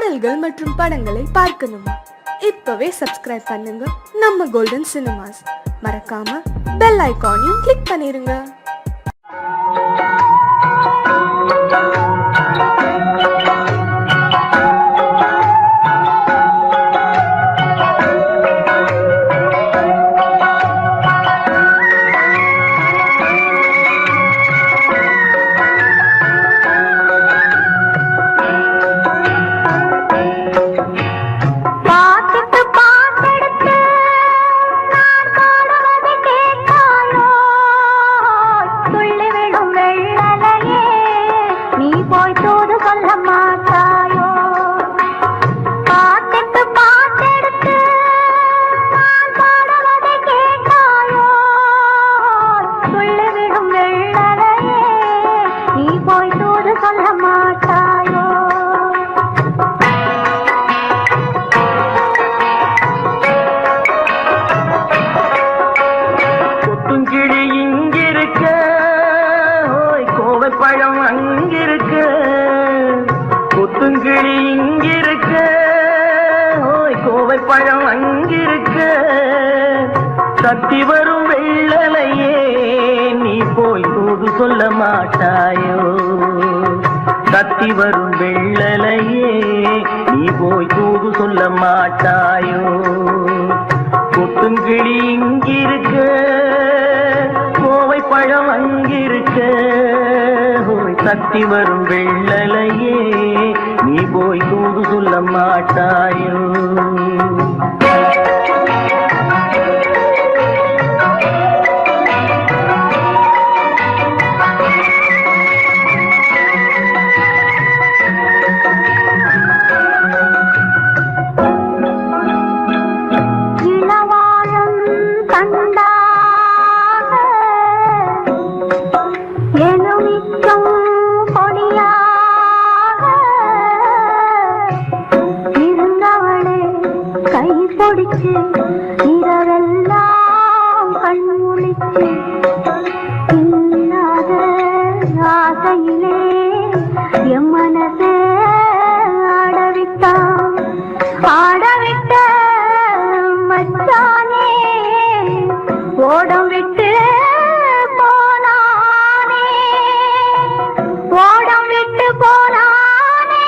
பாடல்கள் மற்றும் படங்களை பார்க்கணுமா? இப்பவே சப்ஸ்கிரைப் பண்ணுங்க நம்ம கோல்டன் சினிமாஸ். மறக்காம பெல் ஐகானையும் கிளிக் பண்ணிருங்க. பழம் அங்கிருக்க, கொத்துங்கிளி இங்கிருக்க, கோவை பழம் அங்கிருக்க, சத்தி வரும் வெள்ளலையே நீ போய் தூது சொல்ல மாட்டாயோ? சத்தி வரும் வெள்ளலையே நீ போய் தூது சொல்ல மாட்டாயோ? கொத்துங்கிளி இங்கிருக்க, கோவை பழம் அங்கிருக்க, சத்தி வரும் வெள்ளலையே நீ போய் தூது சொல்ல மாட்டாயோ? இரவெல்லாம் கண்முழிச்சு இல்லாத ஆசையிலே என் மனசே ஆடவிட்ட மச்சானே ஓடம் விட்டு போனானே, ஓடம் விட்டு போனானே.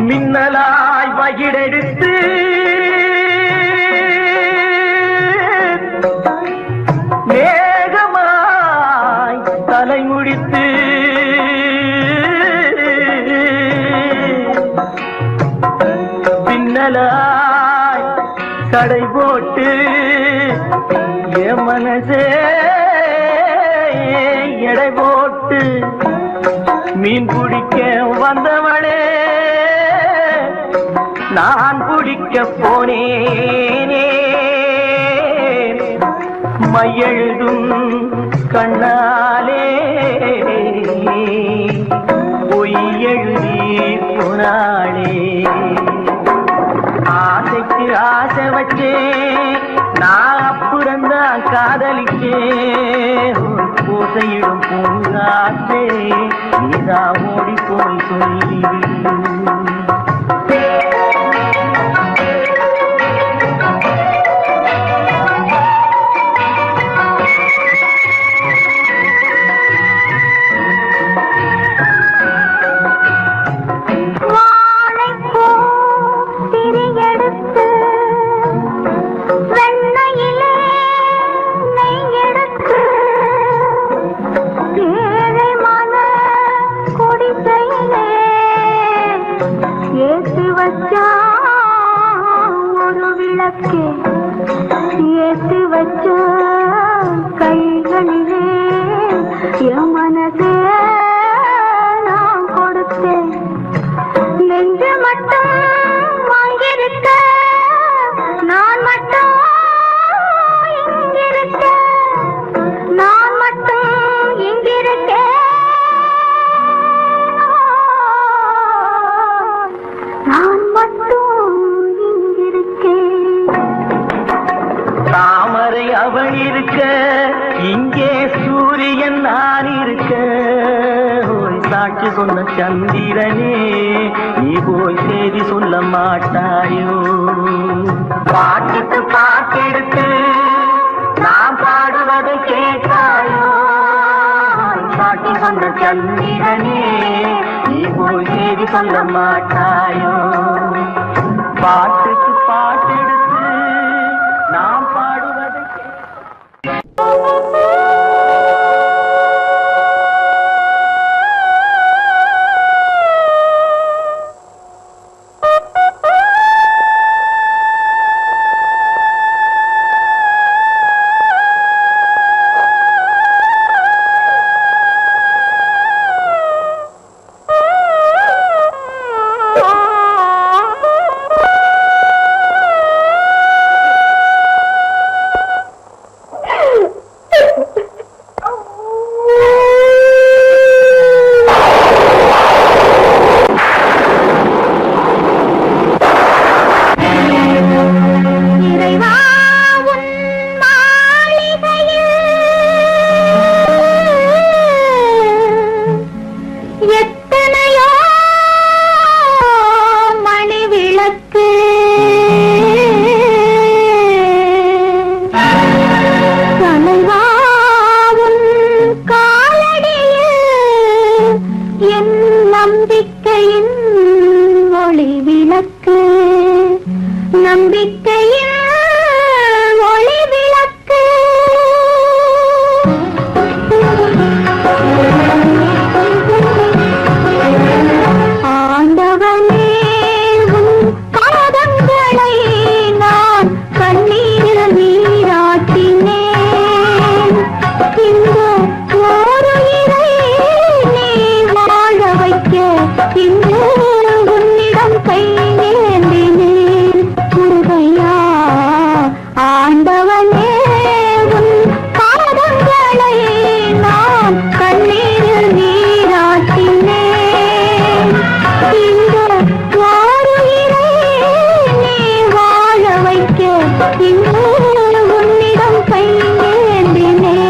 மின்னலாய் வகிடெடுத்து மேகமாய் தலைமுடித்து பின்னலாய் தடை போட்டு என் மனசே எடை போட்டு மீன் பிடிக்க வந்தவளே நான் பிடிக்க போனேனே, மையெழுதும் கண்ணாலே பொய் எழுதி போனாளே. ஆசைக்கு ஆசை வச்சே நான் அப்புறந்தான் காதலிக்கே, பூசையிடும் பூங்காத்தே நீதான் ஓடி போய் சொல்லிவிடு. மனசே நான் கொடுத்தேன், நெஞ்சு மட்டும் வாங்கியிருக்க, நான் மட்டும் இங்கிருக்க, நான் மட்டும் இங்கிருக்கேன், நான் மட்டும் இங்கிருக்கேன். தாமரை அவள் இருக்க, இங்கே சூரியன் நான் இருக்க, ஓய் சாட்சி சொன்ன சந்திரனே, நீ போய் செய்தி சொல்ல மாட்டாயோ? பாட்டுக்கு பாட்டெடுத்து நான் பாடுவதை கேட்டாயோ? சாட்சி சொன்ன சந்திரனே, நீ போய் செய்தி சொல்ல மாட்டாயோ? பாட்டுக்கு பாட்டெடுத்து நாம் பாடுவதை நம்பிக்கையின் ஒளி விளக்கு. ஆண்டவனே உன் பாதங்களை நான் கண்ணீரில் நீராட்டினேன். இந்த ஓருயிரை நீ வாழ வைக்க இன்று உன்னிடம் கையேந்தினேன். முருகையா ஆண்டவனே உன் பாதங்களை நான் கண்ணீரில் நீராட்டினேன். இந்த ஓருயிரை நீ வாழ வைக்க இன்று உன்னிடம் கையேந்தினேன்.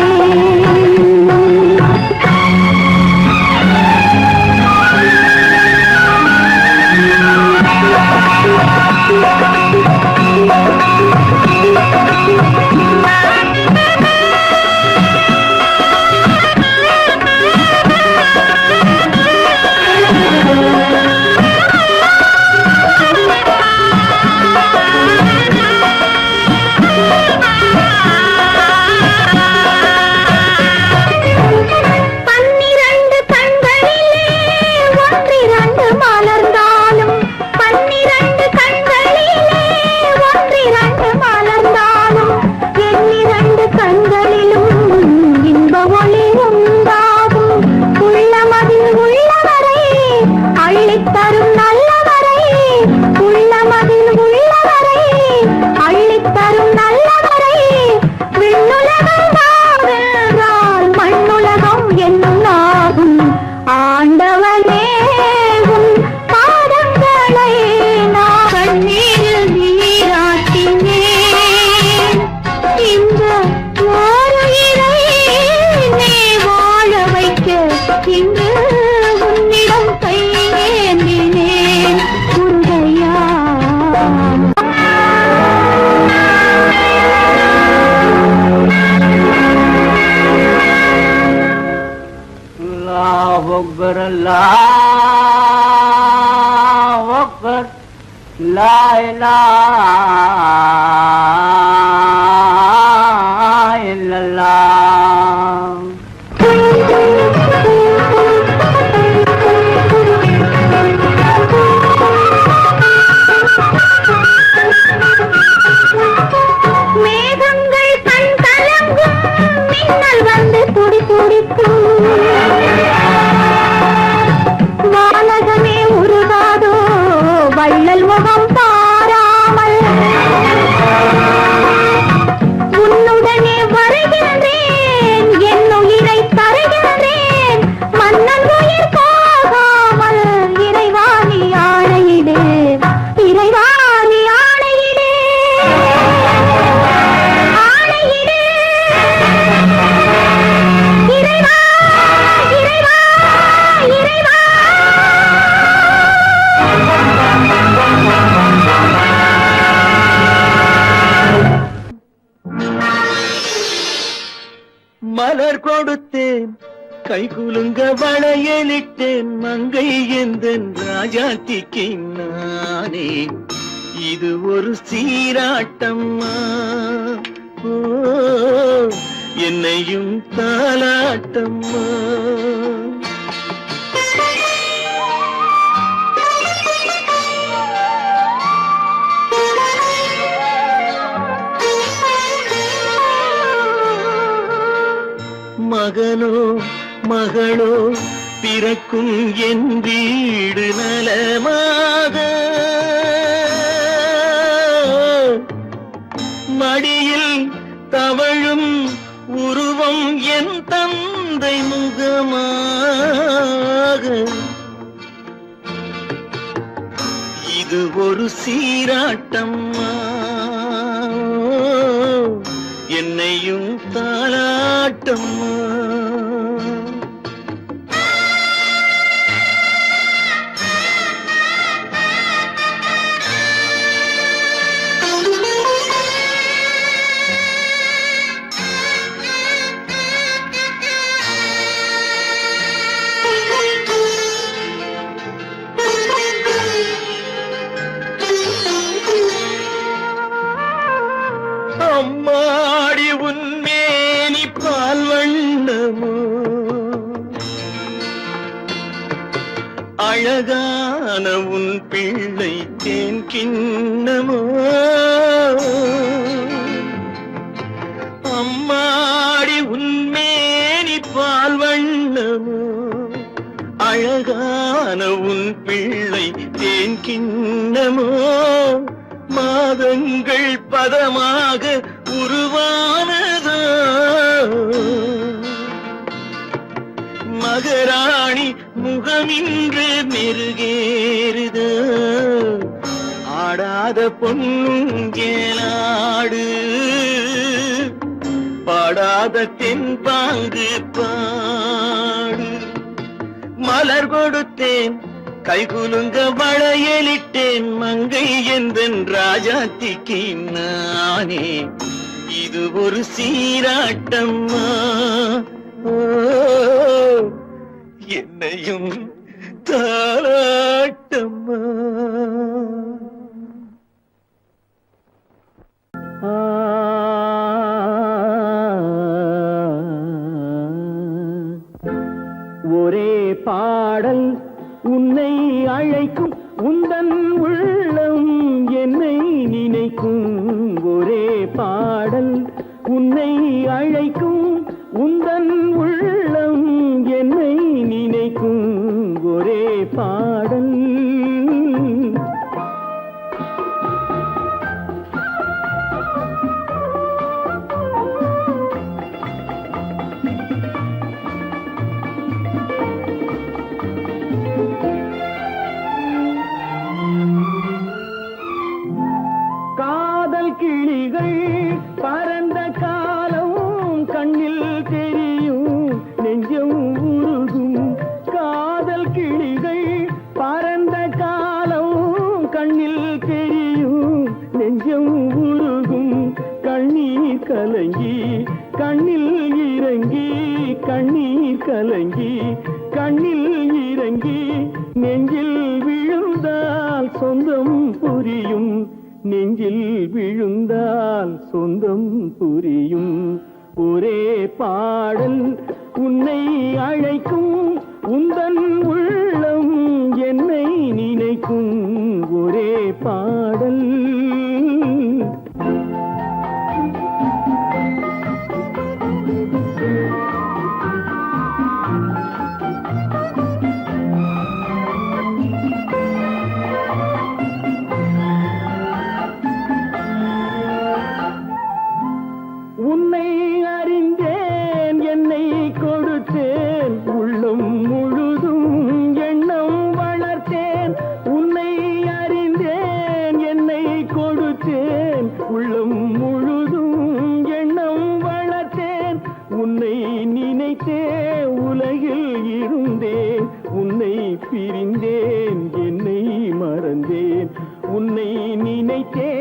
ஆண்டவனே உன் பாதங்களை நான் கண்ணீரில் நீராட்டினேன். இந்த ஓருயிரை நீ வாழ வைக்க இன்று உன்னிடம் கையேந்தினேன். முருகையா अल्लाह अकबर ला इलाहा इल्लल्लाह। மேகங்கள் கண் கலங்கும், மின்னல் வந்து துடி துடிக்கும். கைகுலுங்க வளையலிட்டேன் மங்கை எந்தன் ராஜாத்திக்கு நானே இது ஒரு சீராட்டம்மா ஓ என்னையும் தாலாட்டம்மா மகனோ மகளோ பிறக்கும் என் வீடு நலமாக மடியில் தவழும் உருவம் என் தந்தை முகமாக இது ஒரு சீராட்டம்மா என்னையும் தாலாட்டம்மா அம்மாடி உன்மேனி பால் வண்ணமோ அழகான உன் பிள்ளை தேன் கிண்ணமோ அம்மாடி உன்மேனி பால் வண்ணமோ அழகான உன் பிள்ளை தேன் கிண்ணமோ மாதங்கள் பதமாக உருவானதோ மகராணி முகமின்று மெருகேறுதோ ஆடாத பொன்னுங்கேலாடு பாடாத தென்பாங்கு பாடு மலர் கொடுத்தேன் கைகுலுங்க வளையலிட்டேன் மங்கை எந்தன் ராஜாத்திக்கு நானே இது ஒரு சீராட்டம்மா ஓ என்னையும் தாலாட்டம்மா ஒரே பாடல் உன்னை அழைக்கும் உந்தன் உள்ளம் என்னை நினைக்கும் ஒரே பாடல் உன்னை அழைக்கும் உந்தன் உள்ளம் என்னை நினைக்கும் ஒரே பாடல் கிளிகள் பறந்த காலம் கண்ணில் தெரியும் நெஞ்சம் உருகும் காதல் கிளிகள் பறந்த காலம் கண்ணில் தெரியும் நெஞ்சம் உருகும் கண்ணீர் கலங்கி கண்ணில் இறங்கி கண்ணீர் கலங்கி கண்ணில் இறங்கி நெஞ்சில் விழுந்தால் சொந்தம் புரியும் நெஞ்சில் விழுந்தால் சொந்தம் புரியும் ஒரே பாடல் உன்னை அழைக்கும் உந்தன் உள்ளம் என்னை நினைக்கும் ஒரே பாடல் உன்னை அறிந்தேன் என்னை கொடுத்தேன் உள்ளம் முழுதும் எண்ணம் வளர்த்தேன் உன்னை அறிந்தேன் என்னை கொடுத்தேன் உள்ளம் முழுதும் எண்ணம் வளர்த்தேன் உன்னை நினைத்தே உலகில் இருந்தேன் உன்னை பிரிந்தேன் என்னை மறந்தேன் உன்னை நினைத்தே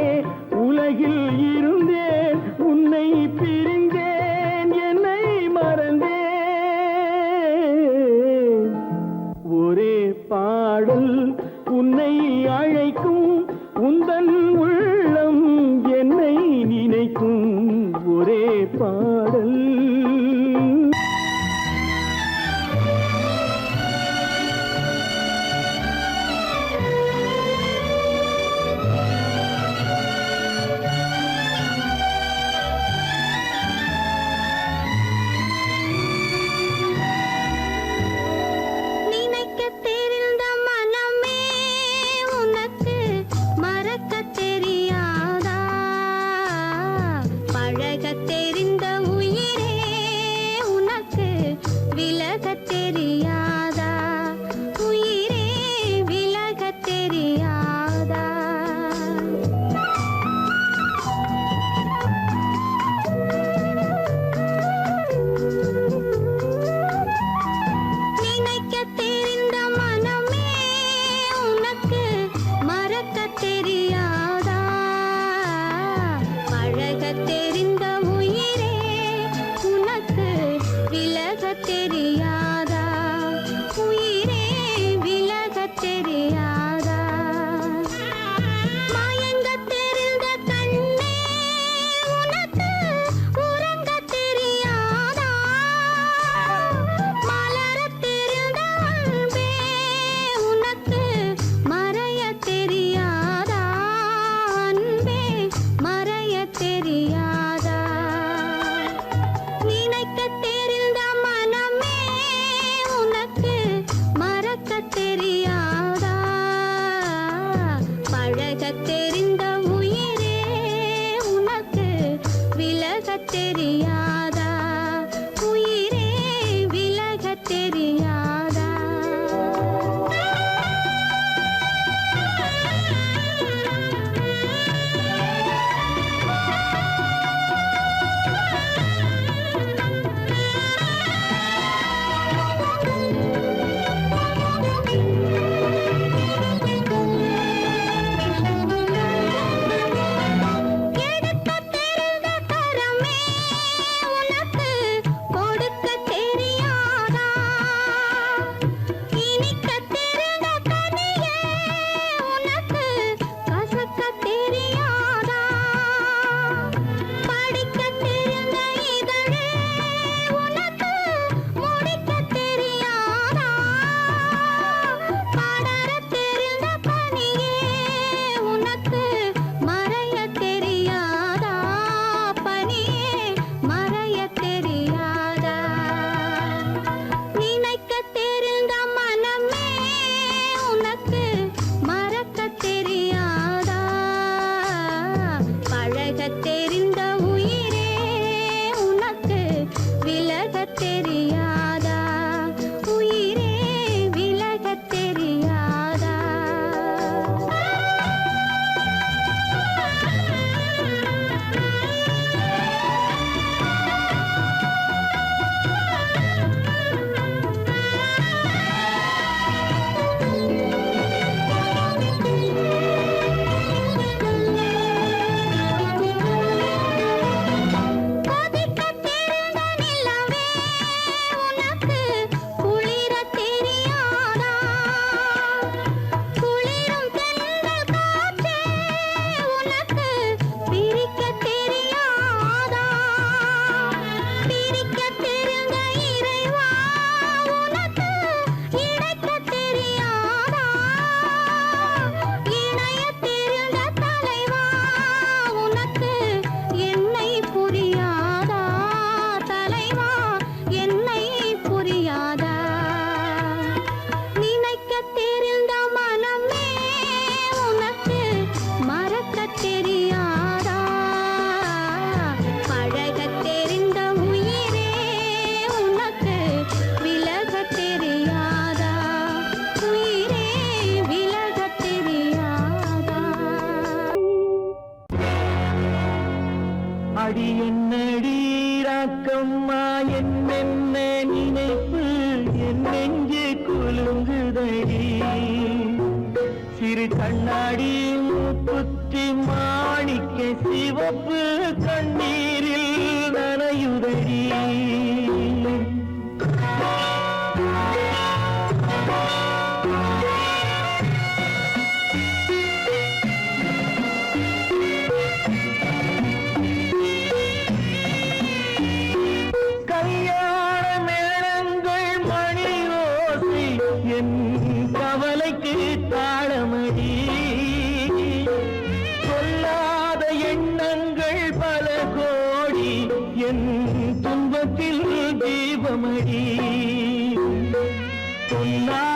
உலகில் இருந்தேன் உன்னை பிரிந்தேன் என்னை மறந்தேன் பாடல் உன்னை அழைக்கும் உந்தன் உள்ளம் என்னை நினைக்கும் ஒரே பாடல். அடி என்னடி ராக்கம்மா என்னென்ன நினைப்பு என் நெஞ்சு குலுங்குதடி சிறு கண்ணாடி மூக்குத்தி மாணிக்க சிவப்பு கண்ணீரில் நனையுதடி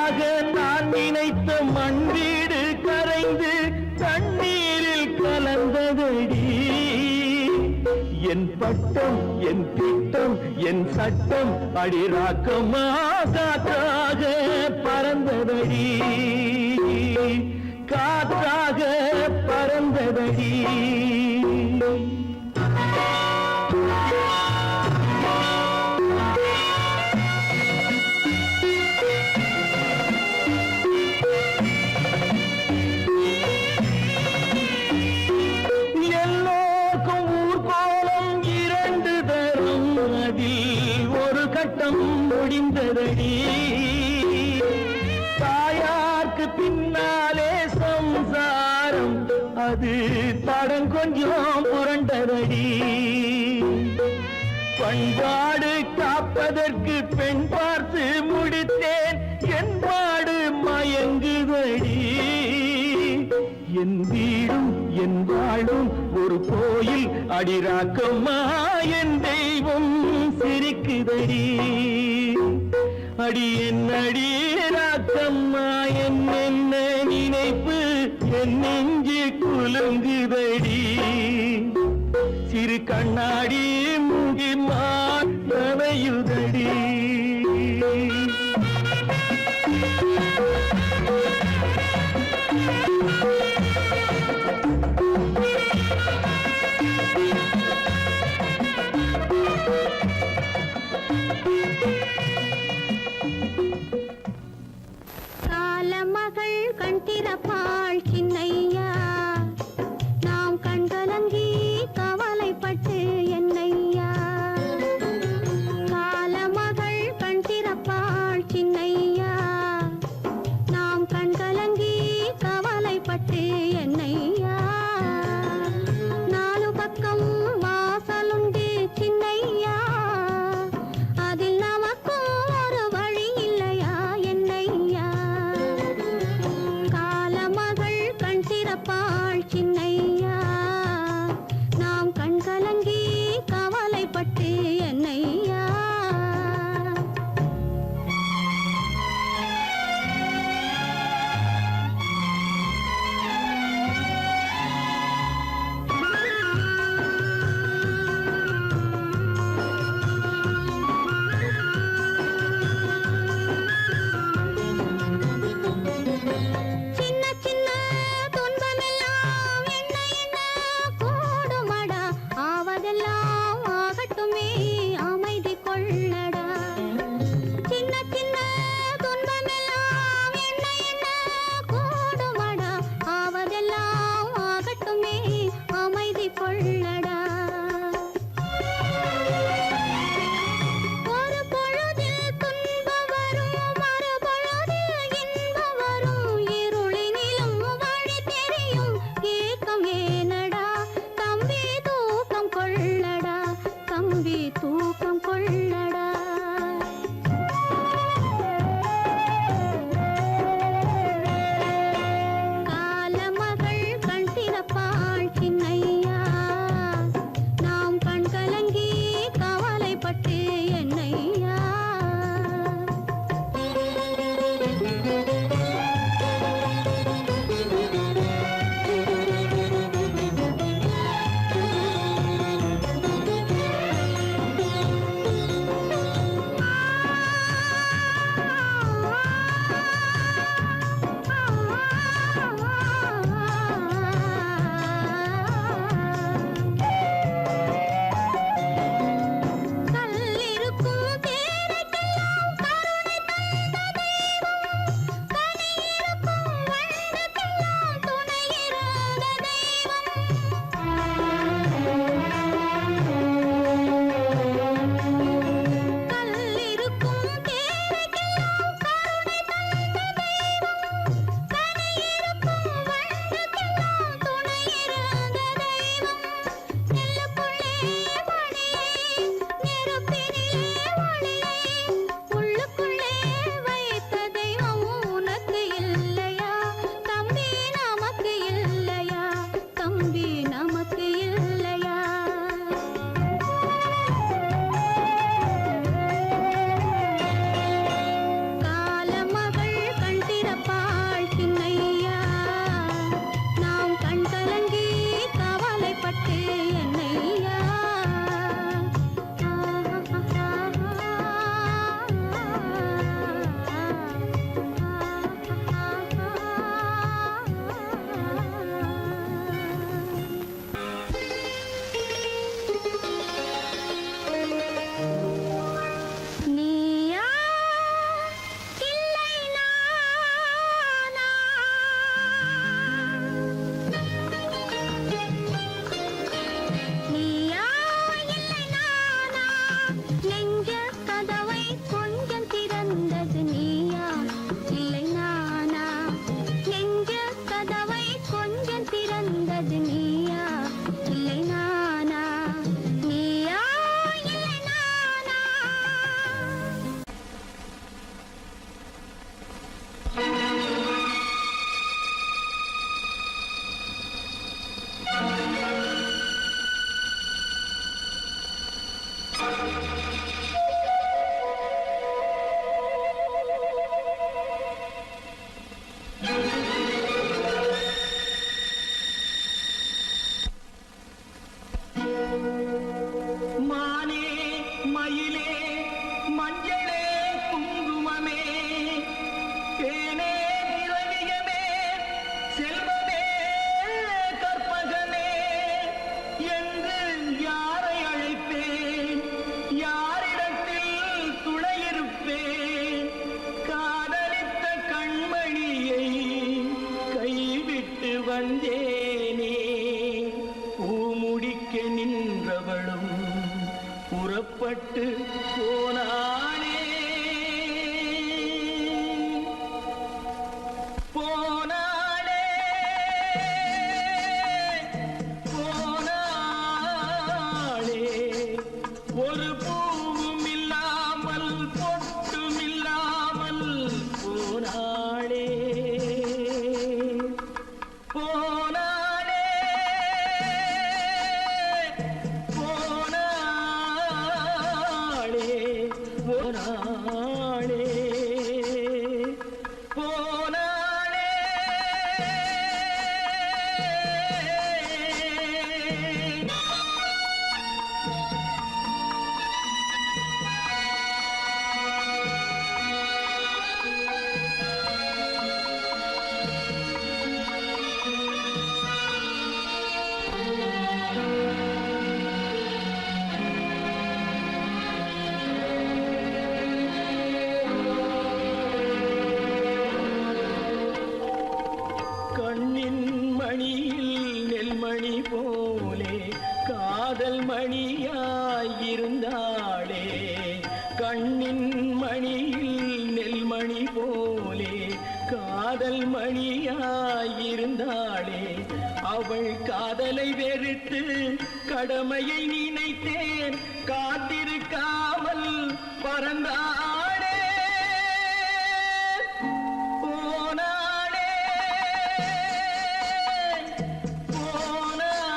காற்றாக நான் நினைத்த மண் வீடு கரைந்து தண்ணீரில் கலந்ததடி என் பட்டம் என் திட்டம் என் சட்டம் அடிராக்கமா காற்றாக பறந்ததடி காற்றாக பறந்ததடி எல்லோருக்கும் ஊர்கோலம் 2 தரம் அதில் ஒரு கட்டம் முடிந்ததடி தாயார்க்கு பின்னாலே சம்சாரம் அது தடம் கொஞ்சம் புரண்டதடி பண்பாடு காப்பதற்கு பெண் பார்த்து முடித்தேன் என்பாடு மயங்குதடி என் வீடும் என் வாழும் ஒரு கோயில் அடிராக்கம்மா என் தெய்வம் சிரிக்குதடி அடி என் அடிராக்கம்மா என்ன நினைப்பு என் நெஞ்சு குலுங்குதடி சிறு கண்ணாடி முகி மாயுதடி காலமகள் கண் திறப்பாள் சின்னையா புறப்பட்டு போனானே போனாளே போனாளே ஒரு பூவும் இல்லாமல் பொட்டும் இல்லாமல் போனாளே போனாளே போனாளே போனாளே போனாளே கண்ணின் மணியில் நெல்மணி போலே காதல் மணியாயிருந்தாளே கண்ணின் மணியில் நெல்மணி போலே காதல் மணியாயிருந்தாளே அவள் காதலை வெறுத்து கடமையை நினைத்தேன் காத்திருக்காமல் பறந்தாளே போனாளே போனாளே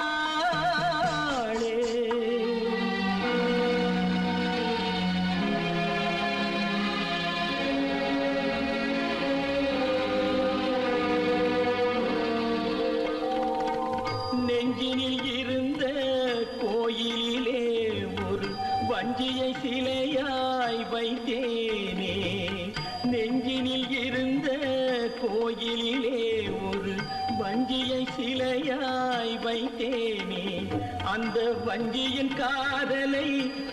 நெஞ்சினில் இருந்த கோயிலிலே ஒரு வஞ்சியை சிலையாய் வைத்தேனே நெஞ்சினில் இருந்த கோயிலிலே ஒரு வஞ்சியை சிலையாய் வைத்தேனே அந்த வஞ்சியின் காதலை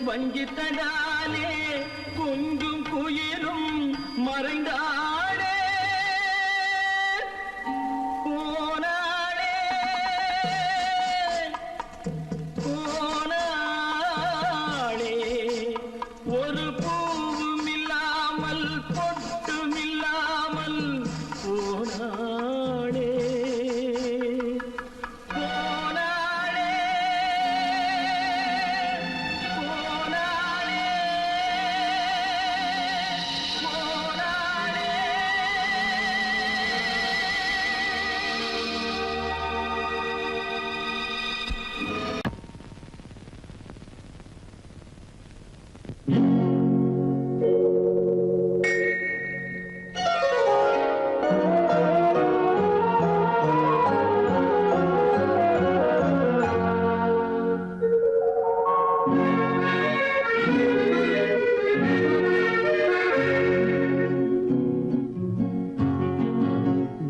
வஞ்சித்ததாலே கொஞ்சம் குயிலும் மறைந்தாளே போனாளே போனாளே ஒரு பூவும் இல்லாமல் பொட்டும் இல்லாமல் போனாளே போனாளே போனாளே போனாளே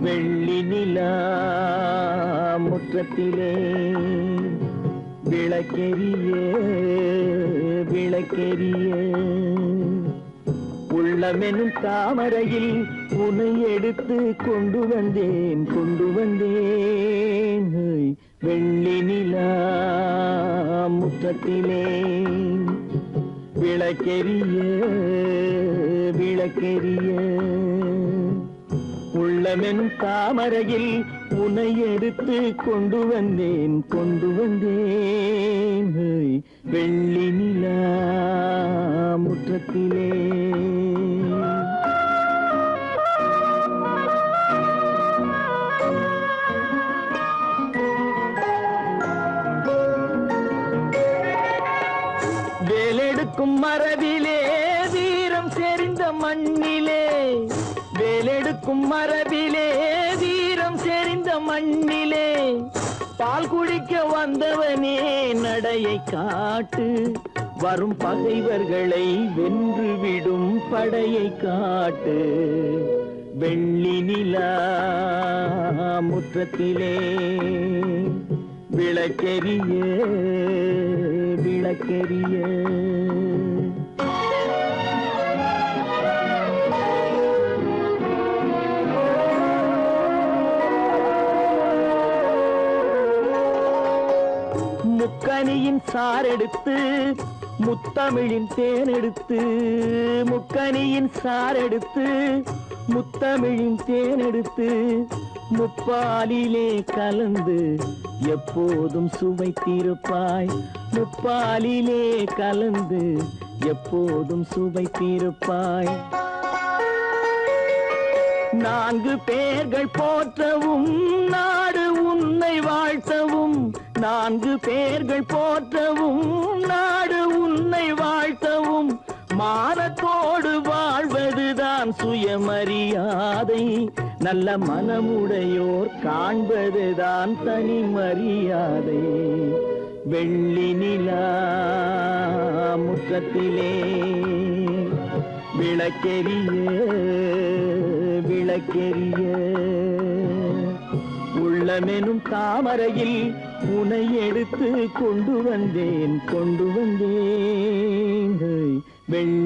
வெள்ளி நிலா முற்றத்திலே விளக்கெரிய விளக்கெரிய உள்ளமெனும் தாமரையில் உன்னை எடுத்து கொண்டு வந்தேன் வெள்ளி நிலா முற்றத்திலே விளக்கெரிய விளக்கெரிய உள்ளமெனும் தாமரையில் உன்னை எடுத்து கொண்டு வந்தேன் வெள்ளி நிலா முற்றத்திலே வேலெடுக்கும் மரபிலே வீரம் செறிந்த மண்ணிலே வேலெடுக்கும் மரபிலே வீரம் செறிந்த மண்ணிலே பால் குடிக்க வந்தவனே நடையை காட்டு வரும் பகைவர்களை வென்று விடும் படையை காட்டு வெள்ளி நிலா முற்றத்திலே விளக்கெரிய விளக்கெரிய முக்கனியின் சாரெடுத்து முத்தமிழின் தேனெடுத்து முக்கனியின் சாரெடுத்து முத்தமிழின் தேனெடுத்து முப்பாலிலே கலந்து எப்போதும் சுவைத்திருப்பாய் முப்பாலிலே கலந்து எப்போதும் சுவைத்திருப்பாய் நான்கு பேர்கள் போற்றவும் நாடு உன்னை வாழ்த்தவும் நான்கு பேர்கள் போற்றவும் நாடு உன்னை வாழ்த்தவும் மானத்தோடு வாழ்வதுதான் சுயமரியாதை நல்ல மனமுடையோர் காண்பதுதான் தனி மரியாதை வெள்ளி நிலா முற்றத்திலே விளக்கெரிய விளக்கெரிய உள்ளமெனும் தாமரையில் உனை எடுத்து கொண்டு வந்தேன் வெள்ளி